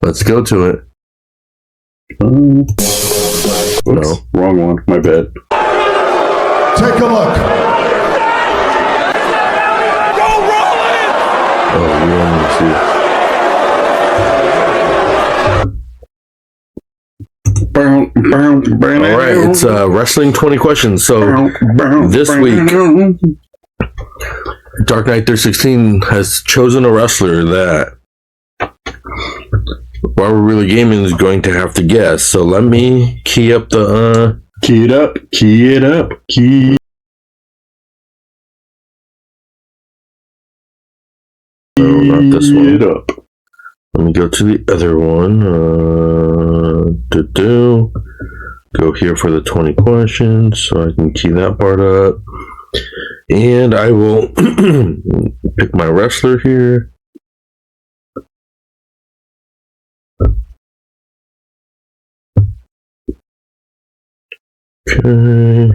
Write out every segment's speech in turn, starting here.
Let's go to it. Oops, No. Wrong one. My bad. Take a look. Oh, you want to see? All right, it's Wrestling 20 Questions. So this week, Dark Knight 316 has chosen a wrestler that While We're Really Gaming is going to have to guess. So let me key up the... Key it up. No, not this one. Key it up. Let me go to the other one. Go here for the 20 questions so I can key that part up. And I will pick my wrestler here. Okay.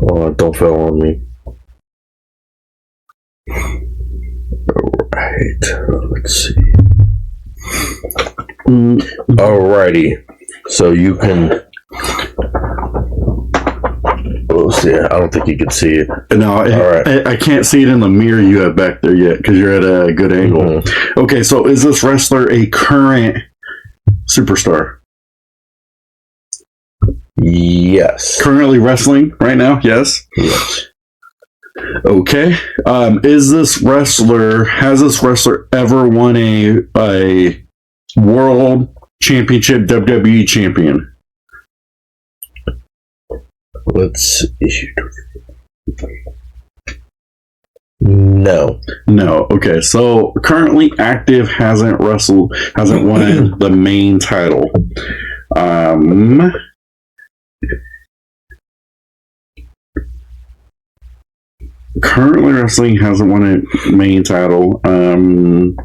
Oh, don't fail on me. Alright, let's see. Alrighty. So you can... Oh, see, I don't think you can see it. No, Alright. I can't see it in the mirror you have back there yet because you're at a good angle. Mm-hmm. Okay, so is this wrestler a current superstar? Yes. Currently wrestling right now? Yes. Yes. Okay. Has this wrestler ever won a world championship, WWE champion? Let's see. No. No. Okay. So currently active, hasn't won the main title. Currently wrestling, hasn't won a main title. So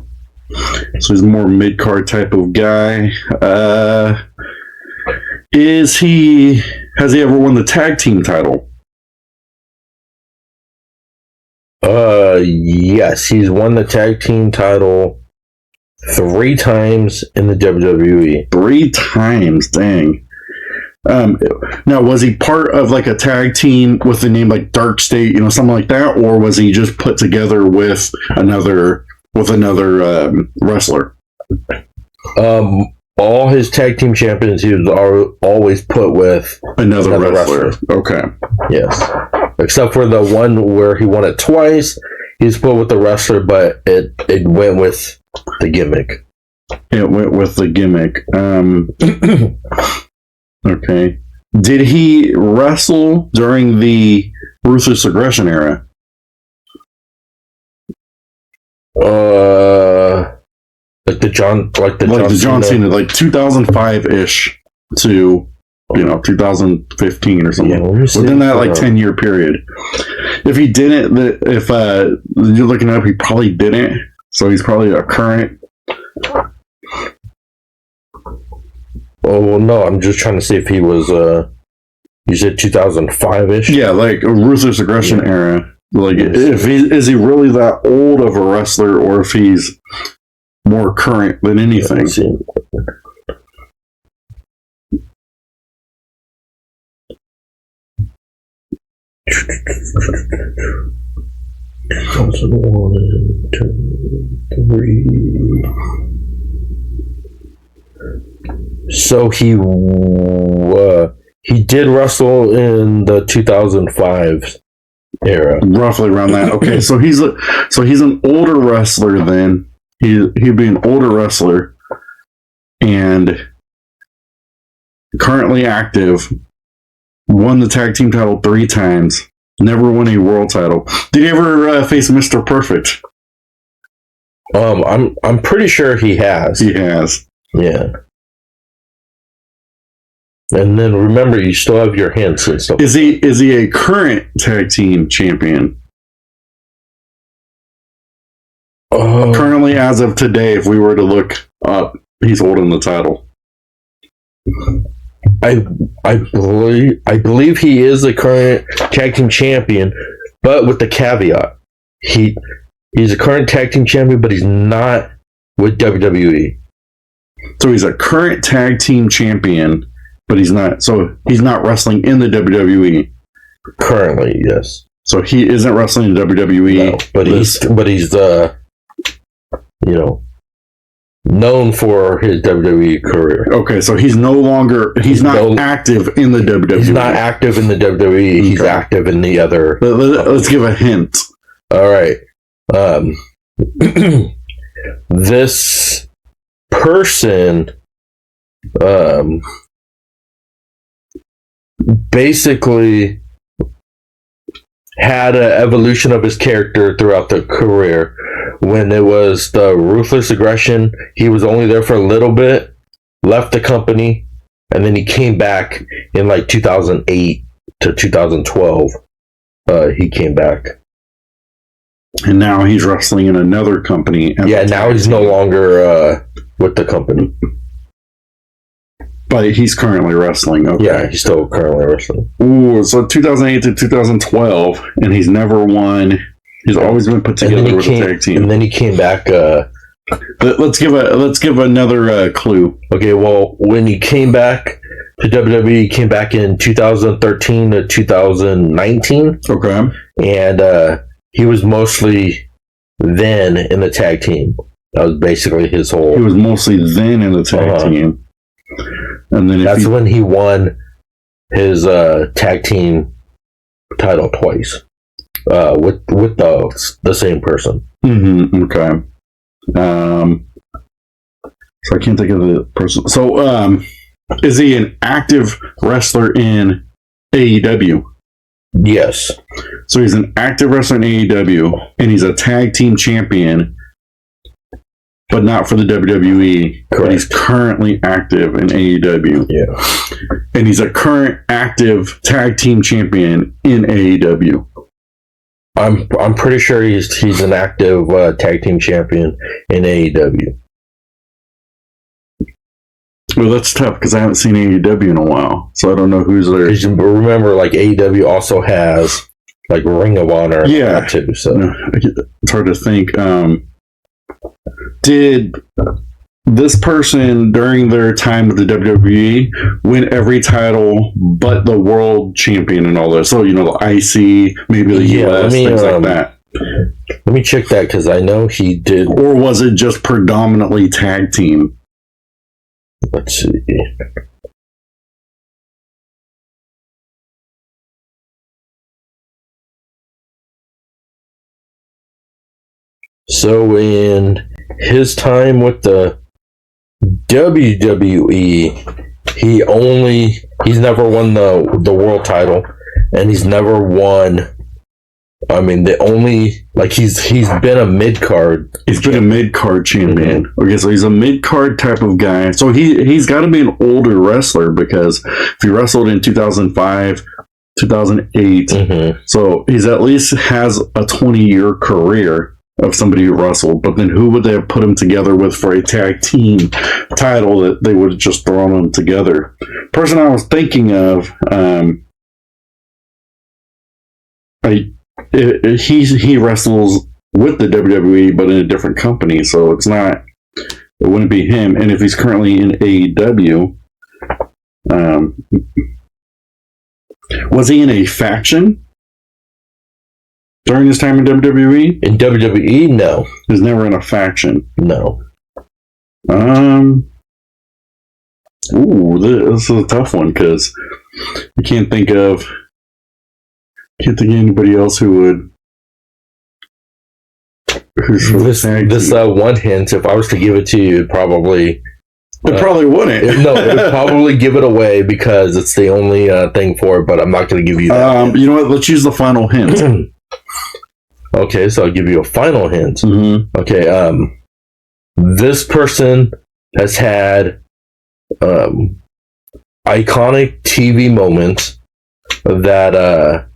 he's a more mid-card type of guy. Has he ever won the tag team title? Yes, he's won the tag team title 3 times in the WWE. 3 times, dang. Now, was he part of like a tag team with the name like Dark State, something like that, or was he just put together with another wrestler? All his tag team champions, he was always put with Another wrestler. Okay. Yes, except for the one where he won it twice. He's put with the wrestler, but it went with the gimmick. It went with the gimmick. Okay. Did he wrestle during the Ruthless Aggression era? Like the John Cena, like 2005-ish to 2015 or something. Yeah, within that 10-year period. If he didn't, if you're looking up, he probably didn't. So he's probably a current. Oh, well, no, I'm just trying to see if he was, you said 2005-ish? Yeah, like a Ruthless Aggression era. Like, is he really that old of a wrestler, or if he's more current than anything? One, 2, 3. So he did wrestle in the 2005 era, roughly around that. Okay, so he's an older wrestler. Then he'd be an older wrestler, and currently active. Won the tag team title 3 times. Never won a world title. Did he ever face Mr. Perfect? I'm pretty sure he has. He has. Yeah. And then remember, you still have your hints and stuff. Is he a current tag team champion? Currently, as of today, if we were to look up, he's holding the title. I believe he is the current tag team champion, but with the caveat, He's a current tag team champion, but he's not with WWE. So he's a current tag team champion, but he's not. So he's not wrestling in the WWE Currently, yes. So he isn't wrestling in WWE. No, but he's known for his WWE career. Okay, so he's not active in the WWE. He's not active in the WWE. Okay. He's active in the other. Let's give a hint. All right. This person basically had an evolution of his character throughout the career. When it was the Ruthless Aggression, he was only there for a little bit, left the company, and then he came back in like 2008 to 2012. He came back. And now he's wrestling in another company. Yeah, now he's no longer with the company. But he's currently wrestling. Okay. Yeah, he's still currently wrestling. Ooh, so 2008 to 2012, and he's never won. He's always been put together with a tag team. And then he came back. Let's give another clue. Okay, well, when he came back to WWE, he came back in 2013 to 2019. Okay. And he was mostly then in the tag team. That was basically his whole... He was mostly then in the tag team. And then that's when he won his tag team title twice with the same person. Mm-hmm. Okay. So I can't think of the person. So is he an active wrestler in AEW? Yes. So he's an active wrestler in AEW, and he's a tag team champion, but not for the WWE. Correct. But he's currently active in AEW. Yeah. And he's a current active tag team champion in AEW. I'm pretty sure he's an active tag team champion in AEW. Well, that's tough because I haven't seen AEW in a while, so I don't know who's there. Remember, like AEW also has like Ring of Honor, too. So it's hard to think. Did this person during their time with the WWE win every title but the world champion and all that? So the IC, maybe the US, things like that. Let me check that because I know he did. Or was it just predominantly tag team? Let's see. So in his time with the WWE, he's never won the world title, and he's never won. I mean, he's been a mid-card. He's been a mid-card champion. Mm-hmm. Okay, so he's a mid-card type of guy. So he's got to be an older wrestler because if he wrestled in 2005, 2008, mm-hmm. So he's at least has a 20-year career of somebody who wrestled. But then who would they have put him together with for a tag team title that they would have just thrown them together? Person I was thinking of, he wrestles with the WWE, but in a different company, so it wouldn't be him. And if he's currently in AEW, was he in a faction during his time in WWE? In WWE, no. He was never in a faction. No. Ooh, this is a tough one because I can't think of anybody else who would. This one hint, if I was to give it to you, it probably wouldn't. It would probably give it away because it's the only thing for it, but I'm not going to give you that. You know what? Let's use the final hint. Okay, so I'll give you a final hint. Mm-hmm. Okay, this person has had iconic TV moments that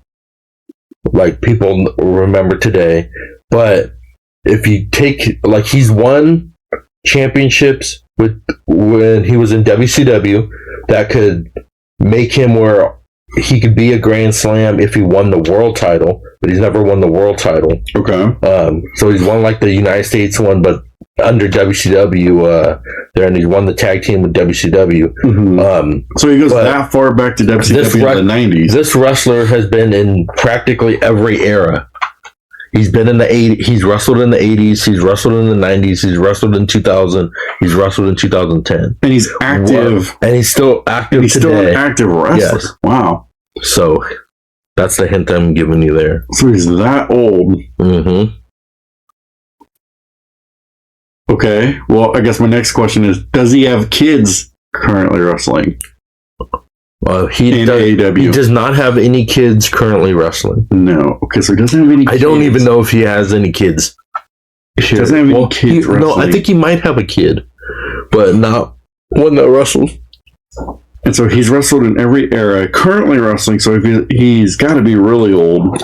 like people remember today, but if you take he's won championships when he was in WCW that could make him where he could be a Grand Slam if he won the world title, but he's never won the world title. Okay. So he's won like the United States one, but under WCW there, and he's won the tag team with WCW. So he goes that far back to WCW in the 90s. This wrestler has been in practically every era. He's been in the 80s. He's wrestled in the 80s. He's wrestled in the 90s. He's wrestled in 2000. He's wrestled in 2010. And he's active. And he's still active. And he's today. still an active wrestler. Yes. Wow. So that's the hint I'm giving you there. So he's that old. Okay. Well, I guess my next question is: does he have kids currently wrestling? He does not have any kids currently wrestling. No. Okay, so he doesn't have any kids. I don't even know if he has any kids. He doesn't have any kids wrestling. No, I think he might have a kid, but not one that wrestles. And so he's wrestled in every era, currently wrestling, so if he's got to be really old.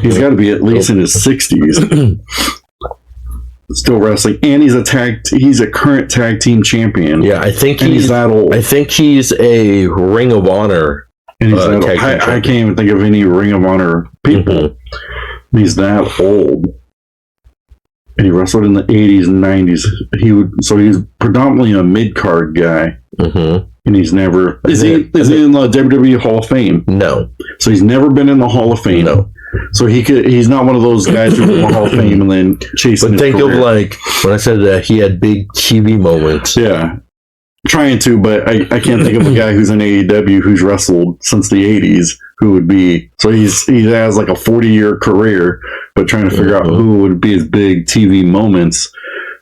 He's got to be at least in his 60s. Still wrestling, and he's a current tag team champion. Yeah, I think he's that old. I think he's a Ring of Honor. And he's that old. I can't even think of any Ring of Honor people. He's that old. And he wrestled in the 80s and 90s. He's predominantly a mid-card guy. And he's never... Is he in the WWE Hall of Fame? No. So he's never been in the Hall of Fame? No. So he's not one of those guys who won the Hall of Fame and then chasing his career. Of like when I said that he had big TV moments. Yeah. Trying to, but I can't think of a guy who's in AEW who's wrestled since the 80s who would be... So he has like a 40-year career, but trying to figure out who would be his big TV moments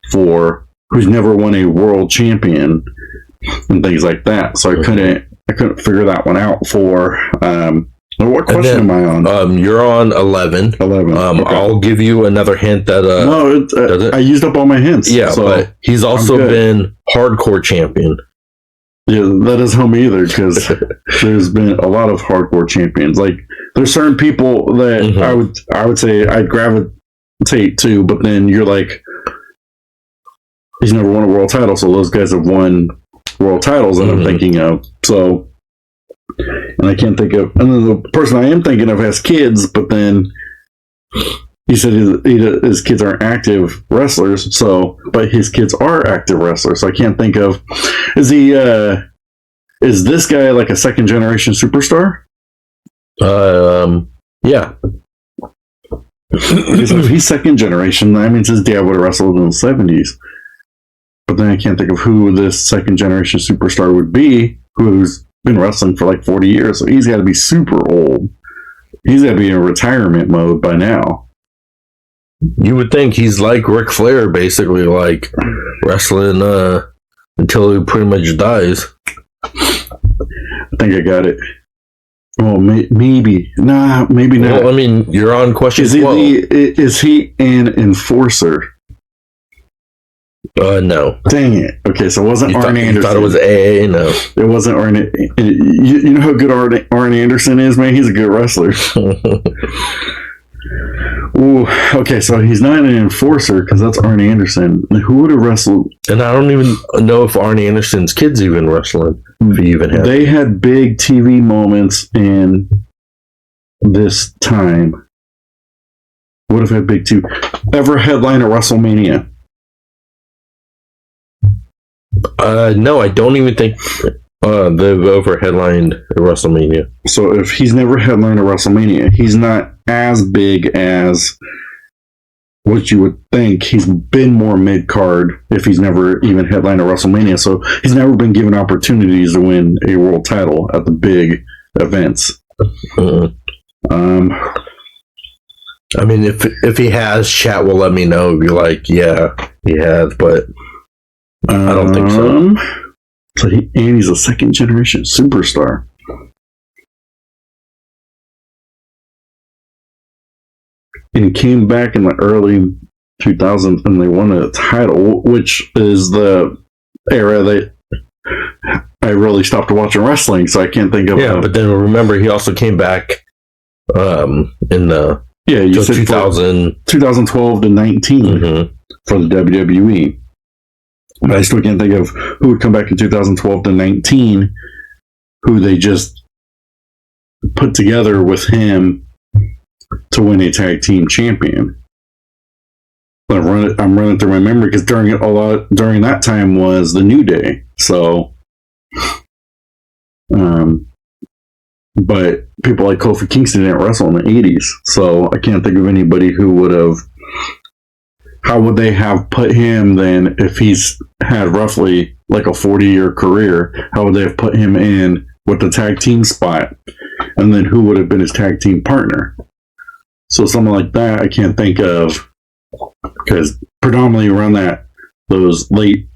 for who's never won a world champion and things like that. So I couldn't figure that one out for... what question am I on? You're on 11. 11. Okay. I'll give you another hint that... no, I used up all my hints. Yeah, so but he's also been hardcore champion. Yeah, that doesn't help me either, because there's been a lot of hardcore champions. Like, there's certain people that I would say I'd gravitate to, but then you're like, he's never won a world title, so those guys have won world titles that I'm thinking of. So... And I can't think of... And then the person I am thinking of has kids, but then he said his kids aren't active wrestlers, but his kids are active wrestlers, so I can't think of... Is this guy like a second-generation superstar? Yeah. Because if he's second-generation, that means his dad would have wrestled in the 70s. But then I can't think of who this second-generation superstar would be, who's been wrestling for like 40 years, so he's got to be super old. He's got to be in retirement mode by now. You would think he's like Ric Flair, basically, like wrestling until he pretty much dies. I think I got it. Oh, maybe. Nah, maybe not. Well, I mean, you're on question 12. Is he an enforcer? No. Dang it. Okay, so it wasn't Arn Anderson. You thought it was AA? No. It wasn't Arn. You know how good Arn Anderson is, man? He's a good wrestler. Ooh, okay, so he's not an enforcer, because that's Arn Anderson. Who would have wrestled? And I don't even know if Arn Anderson's kids even wrestling. If he even had. They had big TV moments in this time. Would have had big TV. Ever headline at WrestleMania? No, I don't even think they've ever headlined a WrestleMania. So if he's never headlined a WrestleMania, he's not as big as what you would think. He's been more mid-card if he's never even headlined a WrestleMania. So he's never been given opportunities to win a world title at the big events. I mean, if he has, chat will let me know. Be like, yeah, he has, but I don't think so. So he's a second generation superstar. And he came back in the early 2000s and they won a title, which is the era that I really stopped watching wrestling, so I can't think of... Yeah, but then remember, he also came back in the... Yeah, you said 2012 to 19 for the WWE. But I still can't think of who would come back in 2012 to 19, who they just put together with him to win a tag team champion. I'm running through my memory because during that time was the New Day. So, but people like Kofi Kingston didn't wrestle in the 80s. So I can't think of anybody who would have. How would they have put him then if he's had roughly like a 40-year career? How would they have put him in with the tag team spot? And then who would have been his tag team partner? So something like that I can't think of, because predominantly around those late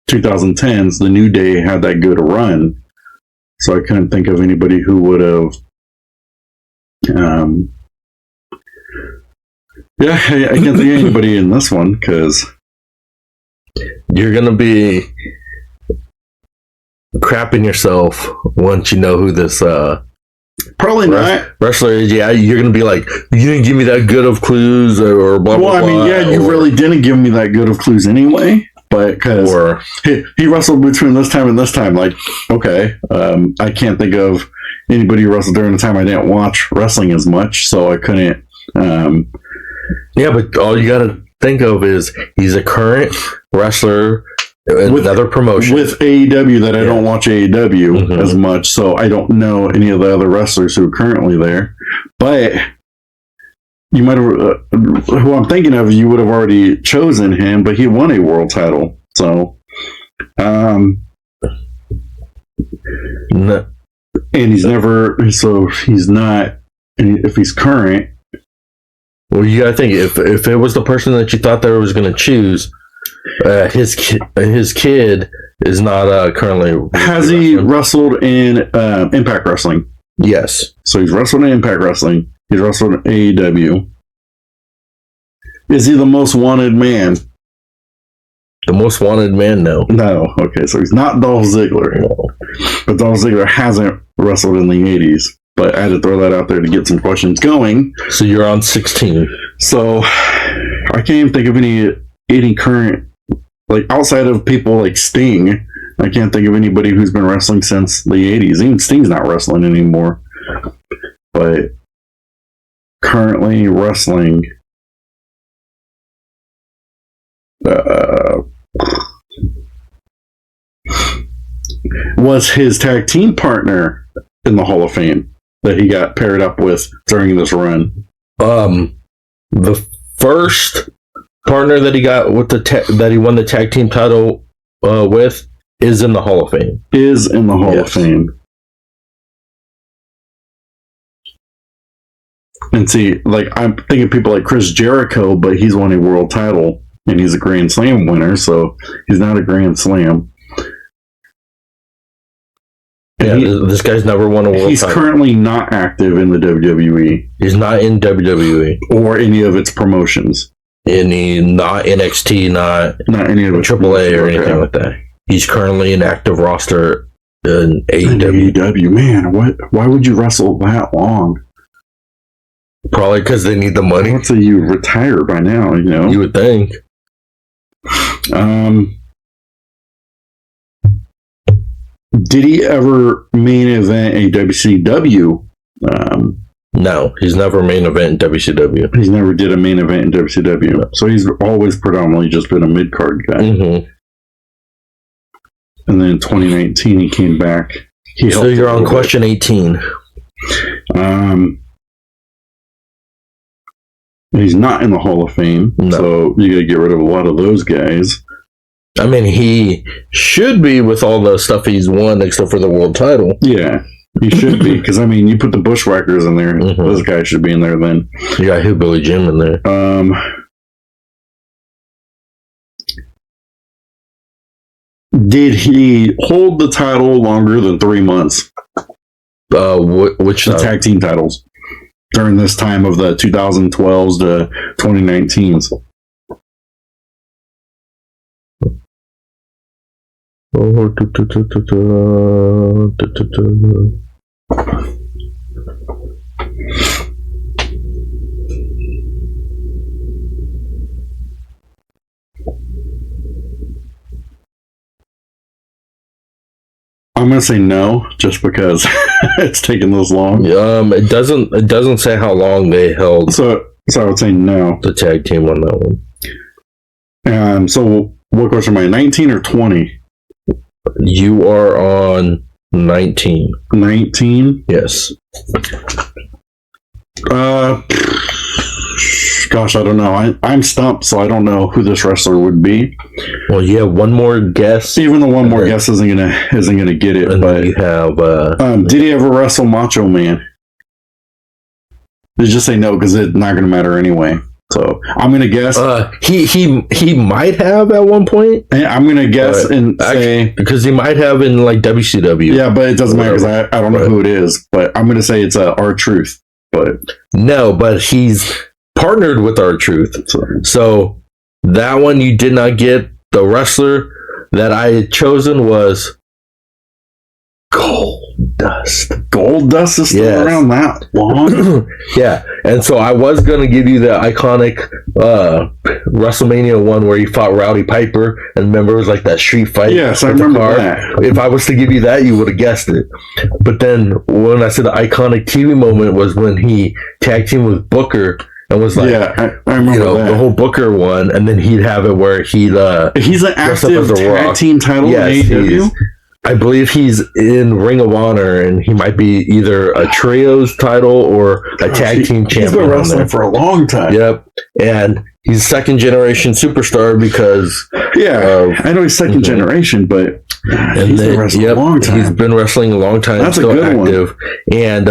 2010s, the New Day had that good run. So I couldn't think of anybody who would have. Yeah, I can't think of anybody in this one because you're gonna be crapping yourself once you know who this probably not wrestler is. Yeah, you're gonna be like, you didn't give me that good of clues or blah blah. Well, I mean, yeah, you really didn't give me that good of clues anyway. But because he wrestled between this time and this time, like, okay, I can't think of anybody who wrestled during the time I didn't watch wrestling as much, so I couldn't. Yeah, but all you gotta think of is he's a current wrestler in another promotion with AEW that I don't watch AEW as much, so I don't know any of the other wrestlers who are currently there. But you might have, who I'm thinking of, you would have already chosen him, but he won a world title, so no. And he's never, so he's not. If he's current. Well, you gotta think, if it was the person that you thought that was going to choose, his kid is not currently. Has he wrestled in Impact Wrestling? Yes. So he's wrestled in Impact Wrestling. He's wrestled in AEW. Is he the most wanted man? The most wanted man? No. No. Okay, so he's not Dolph Ziggler. No. But Dolph Ziggler hasn't wrestled in the 80s. But I had to throw that out there to get some questions going. So you're on 16. So I can't even think of any current, like outside of people like Sting. I can't think of anybody who's been wrestling since the 80s. Even Sting's not wrestling anymore. But currently wrestling. Was his tag team partner in the Hall of Fame that he got paired up with during this run? The first partner that he got with that he won the tag team title with is in the Hall of Fame. Is in the Hall of Fame. And see, like, I'm thinking people like Chris Jericho, but he's won a world title and he's a Grand Slam winner, so he's not a Grand Slam. Yeah, this guy's never won a world title. He's currently not active in the WWE. He's not in WWE. Or any of its promotions. Not NXT, not any of its AAA or anything like that. He's currently an active roster in AEW. AEW, man, why would you wrestle that long? Probably because they need the money. I would say you retire by now, you know. You would think. Did he ever main event a WCW? No, he's never main event in WCW. He's never did a main event in WCW. No. So he's always predominantly just been a mid-card guy. Mm-hmm. And then in 2019, he came back. So you're on question 18. He's not in the Hall of Fame, so you got to get rid of a lot of those guys. I mean, he should be with all the stuff he's won, except for the world title. Yeah, he should be, because, I mean, you put the Bushwhackers in there, those guys should be in there then. You got Hillbilly Jim in there. Did he hold the title longer than 3 months? Which the tag team titles during this time of the 2012s to 2019s? I'm gonna say no, just because it's taking this long. It doesn't say how long they held. So I would say no. The tag team on that one. So what question am I? 19 or 20? You are on 19. 19? Yes. Gosh, I don't know. I'm stumped, so I don't know who this wrestler would be. Well, you have one more guess. Even the one more guess isn't gonna get it. And but you have. Did he ever wrestle Macho Man? They just say no because it's not gonna matter anyway. So I'm gonna guess. He might have at one point. I'm gonna guess and say because he might have in like WCW. Yeah, but it doesn't matter because I don't know who it is. But I'm gonna say it's R-Truth. But no, but he's partnered with R-Truth. So that one you did not get. The wrestler that I had chosen was Goldust. Goldust is still around that long? Yeah, and so I was going to give you the iconic WrestleMania one where he fought Rowdy Piper, and remember it was like that street fight. Yes, I remember that. If I was to give you that, you would have guessed it. But then when I said the iconic TV moment was when he tag teamed with Booker. And was like, I remember that. The whole Booker one, and then he'd have it where he's an active tag team title in AEW. I believe he's in Ring of Honor, and he might be either a trios title or a tag team champion. He's been wrestling for a long time. Yep, and he's second generation superstar because I know he's second generation, but he's been wrestling a long time. He's been wrestling a long time. That's still a good active, one. And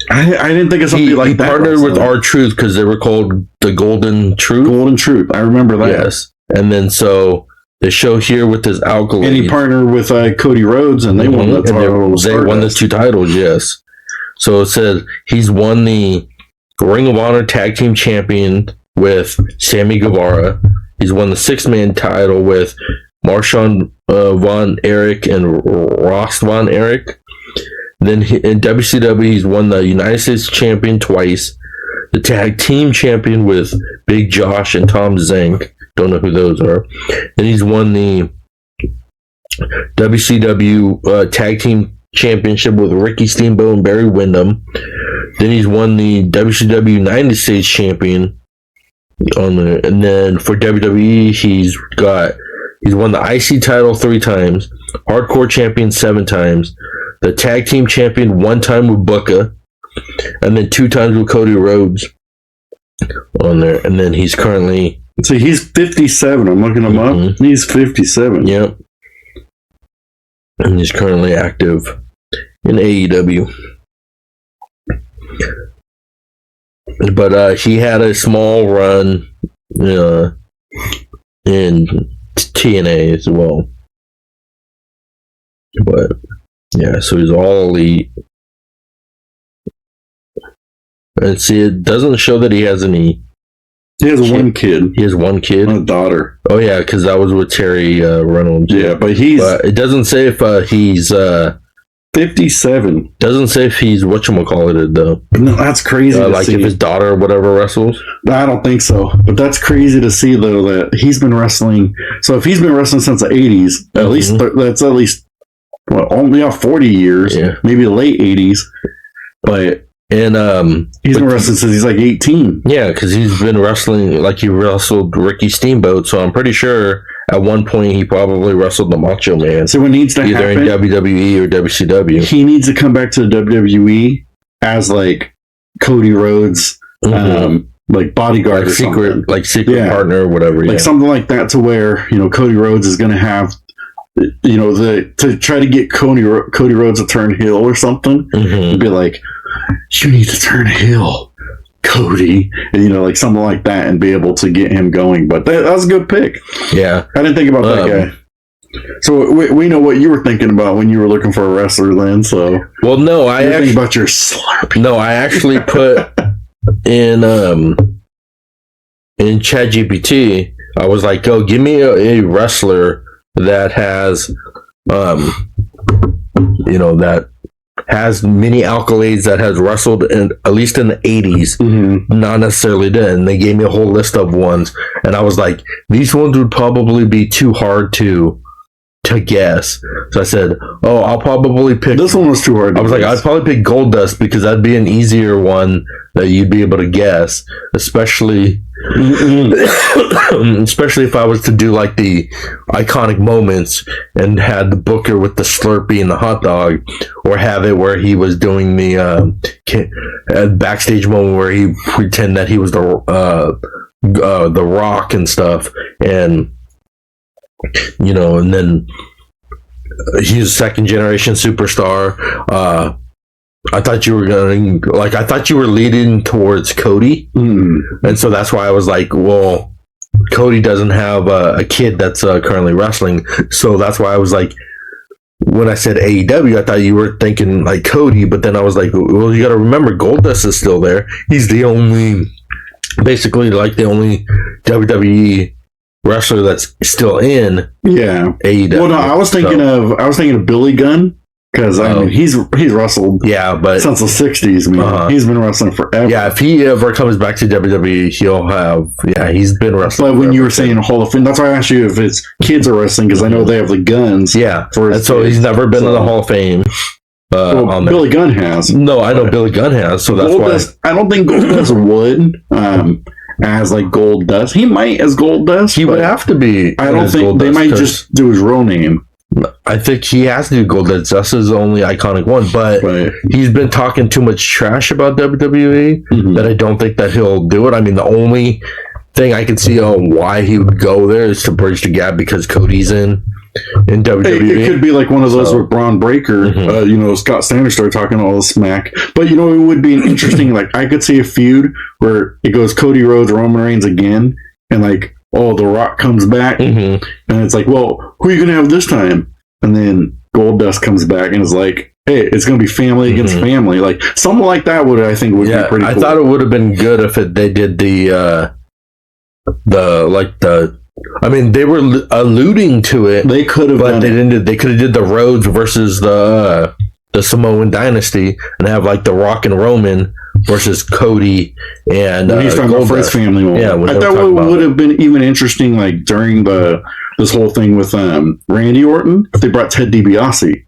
I didn't think of something like he that. He partnered with R-Truth because they were called the Golden Truth. Golden Truth. I remember that. Yes. And then so they show here with his alcohol. And he partnered with Cody Rhodes, and they won the title. They won the 2 titles, yes. So it says he's won the Ring of Honor Tag Team Champion with Sammy Guevara. He's won the 6-man title with Marshawn Von Erich and Ross Von Erich. Then in WCW, he's won the United States Champion twice, the Tag Team Champion with Big Josh and Tom Zank. Don't know who those are. Then he's won the WCW Tag Team Championship with Ricky Steamboat and Barry Windham. Then he's won the WCW United States Champion on there. And then for WWE, he's won the IC title 3 times, Hardcore Champion 7 times, the Tag Team Champion 1 time with Booker, and then 2 times with Cody Rhodes on there. And then he's currently... So he's 57. I'm looking him up. He's 57. Yep. And he's currently active in AEW. But he had a small run in TNA as well. But... yeah, so he's all elite. And see, it doesn't show that he has any... He has one kid. He has one kid? A daughter. Oh, yeah, because that was with Terry Reynolds. Yeah, but he's... it doesn't say if he's... 57. Doesn't say if he's whatchamacallit, though. No, that's crazy to like see. if his daughter or whatever wrestles? I don't think so. But that's crazy to see, though, that he's been wrestling... So if he's been wrestling since the 80s, at least that's at least... Well, only 40 years, maybe the late 80s, but he's been wrestling since he's like 18. Yeah, because he's been wrestling like he wrestled Ricky Steamboat, so I'm pretty sure at one point he probably wrestled the Macho Man. So what needs to either happen, in WWE or WCW, he needs to come back to the WWE as like Cody Rhodes, like bodyguard, like secret partner or whatever, like something like that, to where Cody Rhodes is going to have. To try to get Cody Rhodes to turn heel or something, and be like, you need to turn heel, Cody, and like something like that, and be able to get him going. But that was a good pick. Yeah, I didn't think about that guy. So we know what you were thinking about when you were looking for a wrestler then. So no, I actually think about your Slurpee. No, I actually put in ChatGPT. I was like, "Go, give me a wrestler." That has, that has many accolades, that has wrestled at least in the 80s, not necessarily then. And they gave me a whole list of ones, and I was like, these ones would probably be too hard to to guess. So I said, "Oh, I'll probably pick." This one was too hard. I was like, "I'd probably pick Goldust because that'd be an easier one that you'd be able to guess, especially." Especially if I was to do like the iconic moments and had the Booker with the Slurpee and the hot dog, or have it where he was doing the backstage moment where he pretend that he was the Rock and stuff, and and then he's a second generation superstar. I thought you were leading towards Cody, and so that's why I was like, well, Cody doesn't have a kid that's currently wrestling, so that's why I was like, when I said AEW, I thought you were thinking like Cody, but then I was like, well, you got to remember Goldust is still there. He's basically the only WWE wrestler that's still in AEW. Well, no, I was thinking of Billy Gunn. Because I mean, he's wrestled, but since the '60s. Man, he's been wrestling forever. Yeah, if he ever comes back to WWE, he'll have. Yeah, he's been wrestling. But when you were saying Hall of Fame, that's why I asked you if it's kids are wrestling, because I know they have the guns. Yeah, and so he's never been in the Hall of Fame. Billy Gunn has. No, I know Billy Gunn has. So that's why I don't think Goldust would. As like Goldust, he might as Goldust. He would have to be. I don't think they might just do his real name. I think he has to do Goldust. That's his only iconic one, but he's been talking too much trash about WWE that I don't think that he'll do it. I mean, the only thing I can see on why he would go there is to bridge the gap because Cody's in WWE. It could be like one of those with Braun Breaker. Scott Steiner started talking all the smack. But it would be an interesting. Like I could see a feud where it goes Cody Rhodes, Roman Reigns again, and like. Oh, The Rock comes back, and it's like, well, who are you going to have this time? And then Goldust comes back and is like, hey, it's going to be family against family. Like, something like that would be pretty cool. I thought it would have been good if they did they were alluding to it. They could have, but they didn't. They could have did the Rhodes versus the Samoan Dynasty and have like The Rock and Roman versus Cody and he's talking about his family moment. Yeah, I thought what would have been even interesting, like during this whole thing with Randy Orton, if they brought Ted DiBiase.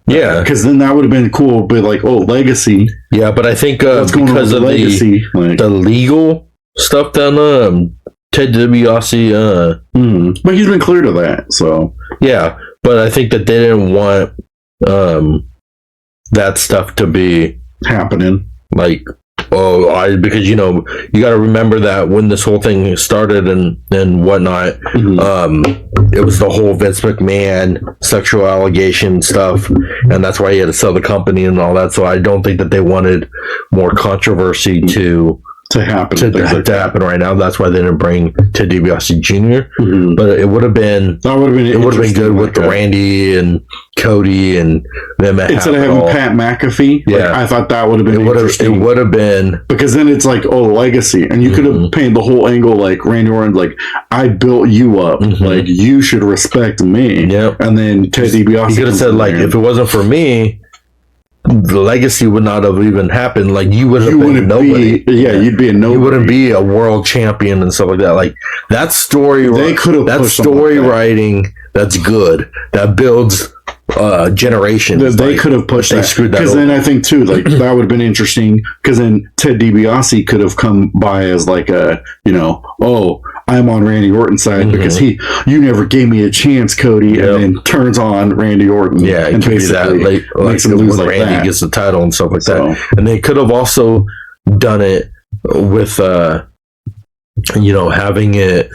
Yeah, because then that would have been cool. But like, legacy. Yeah, but I think because of legacy, the legal stuff, then Ted DiBiase. But he's been clear to that. So yeah, but I think that they didn't want that stuff to be happening. Like, because you got to remember that when this whole thing started and whatnot, it was the whole Vince McMahon sexual allegation stuff, and that's why he had to sell the company and all that. So I don't think that they wanted more controversy to happen right now. That's why they didn't bring Ted DiBiase Jr. But it would have been good with Randy and Cody and them instead of having Pat McAfee. Yeah, I thought that would have been interesting. It would have been, because then it's like legacy, and you could have painted the whole angle like Randy Orton, like I built you up, like you should respect me. Yep. And then Ted DiBiase, he could have said like, if it wasn't for me, the legacy would not have even happened. Like you would have been nobody. You'd be a nobody. You wouldn't be a world champion and stuff like that. Like that story. They could have. That story writing. That's good. That builds generations. They could have pushed that. Because then I think too, like that would have been interesting. Because then Ted DiBiase could have come by as like I'm on Randy Orton's side because you never gave me a chance, Cody, and then turns on Randy Orton. Yeah, and basically makes him lose like Randy that. Gets the title and stuff like that. And they could have also done it with having it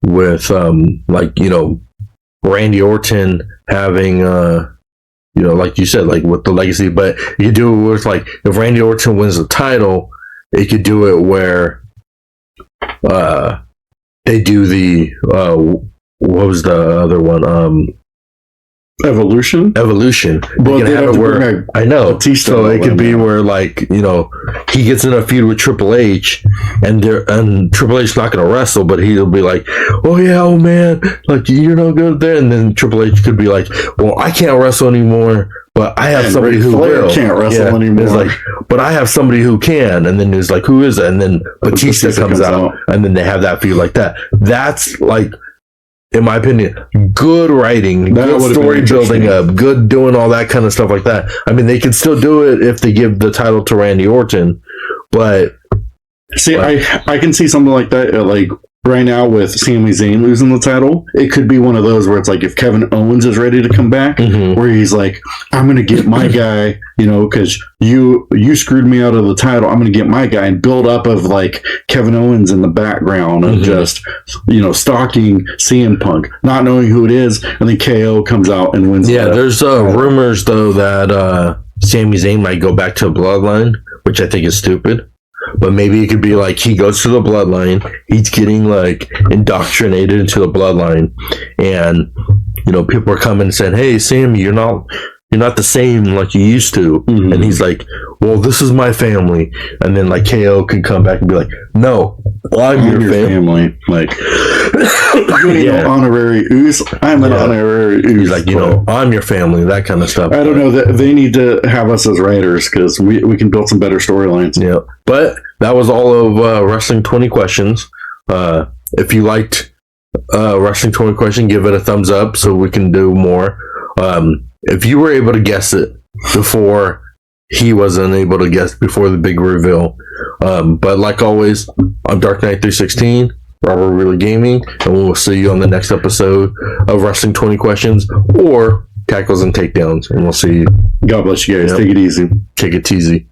with Randy Orton having like you said, like with the legacy, but you do it with like if Randy Orton wins the title, it could do it where they do the what was the other one? Evolution. But they have it where I know. Batista, so it could be where he gets in a feud with Triple H, and Triple H's not going to wrestle, but he'll be like, oh man, like you're no good there, and then Triple H could be like, well, I can't wrestle anymore, but I have somebody who will. Can't wrestle anymore. It's like, but I have somebody who can, and then there's like, who is it? And then Batista comes out, and then they have that feud like that. That's like, in my opinion, good writing, That good would've story been building interesting. up, good doing all that kind of stuff like that. I mean, they could still do it if they give the title to Randy Orton, but See, I can see something like that, like right now with Sami Zayn losing the title. It could be one of those where it's like if Kevin Owens is ready to come back, where he's like, I'm going to get my guy, you know, because you screwed me out of the title. I'm going to get my guy, and build up of like Kevin Owens in the background and just, you know, stalking CM Punk, not knowing who it is, and then KO comes out and wins. yeah, there's rumors though that Sami Zayn might go back to the Bloodline, which I think is stupid. But maybe it could be like he goes to the Bloodline, he's getting like indoctrinated into the Bloodline, and you know, people are coming and saying, "Hey, Sam, you're not the same like you used to," and he's like, "Well, this is my family," and then like KO could come back and be like, "No, I'm your family." Like, yeah. Honorary Uce. I'm an honorary Uce. He's like, you know, I'm your family, that kind of stuff. I don't know. They need to have us as writers because we can build some better storylines. Yeah, but that was all of Wrestling 20 Questions. If you liked Wrestling 20 Question, give it a thumbs up so we can do more. If you were able to guess it before he wasn't able to guess before the big reveal. But like always, I'm Dark Knight 316, Robert Really Gaming, and we'll see you on the next episode of Wrestling 20 Questions or Tackles and Takedowns. And we'll see you. God bless you guys. Yep. Take it easy. Take it easy.